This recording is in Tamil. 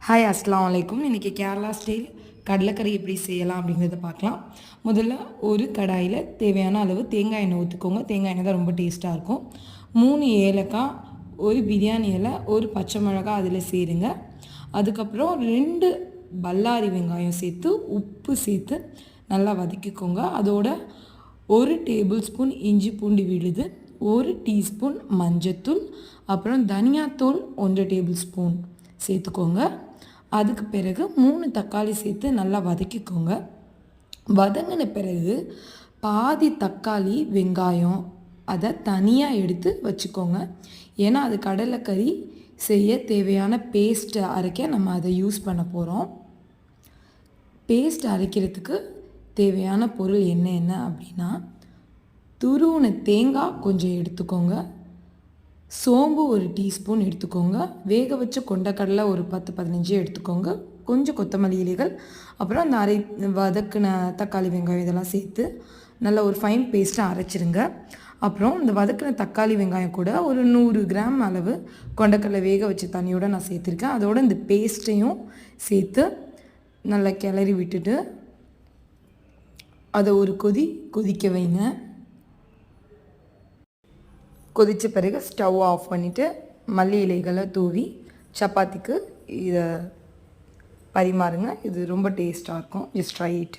ஹாய் அஸ்ஸலாமு அலைக்கும். இன்றைக்கி கேரளா ஸ்டைல் கடலைக்கறி எப்படி செய்யலாம் அப்படிங்கிறத பார்க்கலாம். முதல்ல ஒரு கடாயில் தேவையான அளவு தேங்காய் எண்ணெய் ஊற்றிக்கோங்க. தேங்காய் எண்ணெய் தான் ரொம்ப டேஸ்ட்டாக இருக்கும். 3 ஏலக்காய், ஒரு பிரியாணி இலை, ஒரு பச்சை மிளகாய் அதில் சேருங்க. அதுக்கப்புறம் 2 பல்லாரி வெங்காயம் சேர்த்து உப்பு சேர்த்து நல்லா வதக்கிக்கோங்க. அதோட 1 டேபிள் ஸ்பூன் இஞ்சி பூண்டு விழுது, 1 டீஸ்பூன் மஞ்சத்தூள், அப்புறம் தனியாத்தூள் 1 டேபிள் ஸ்பூன் சேர்த்துக்கோங்க. அதுக்கு பிறகு 3 தக்காளி சேர்த்து நல்லா வதக்கிக்கோங்க. வதங்கின பிறகு பாதி தக்காளி வெங்காயம் அதை தனியாக எடுத்து வச்சுக்கோங்க. ஏன்னா அது கடலைக்கறி செய்ய தேவையான பேஸ்ட்டை அரைக்க நம்ம அதை யூஸ் பண்ண போகிறோம். பேஸ்ட் அரைக்கிறதுக்கு தேவையான பொருள் என்ன அப்படின்னா, துருவின தேங்காய் கொஞ்சம் எடுத்துக்கோங்க, சோம்பு 1 டீஸ்பூன் எடுத்துக்கோங்க, வேக வச்ச கொண்டக்கடலை ஒரு 10-15 எடுத்துக்கோங்க, கொஞ்சம் கொத்தமல்லி இலைகள், அப்புறம் அந்த வதக்கின தக்காளி வெங்காயம் இதெல்லாம் சேர்த்து நல்ல ஒரு ஃபைன் பேஸ்ட்டாக அரைச்சிருங்க. அப்புறம் இந்த வதக்கின தக்காளி வெங்காயம் கூட ஒரு 100 கிராம் அளவு கொண்டக்கடலை வேக வச்ச தண்ணியோடு நான் சேர்த்துருக்கேன். அதோடு இந்த பேஸ்ட்டையும் சேர்த்து நல்லா கிளறி விட்டுட்டு அதை ஒரு கொதிக்க வைங்க. கொதித்த பிறகு ஸ்டவ் ஆஃப் பண்ணிவிட்டு மல்லி இலைகளை தூவி சப்பாத்திக்கு இதை பரிமாறுங்க. இது ரொம்ப டேஸ்ட்டாக இருக்கும். Just try it.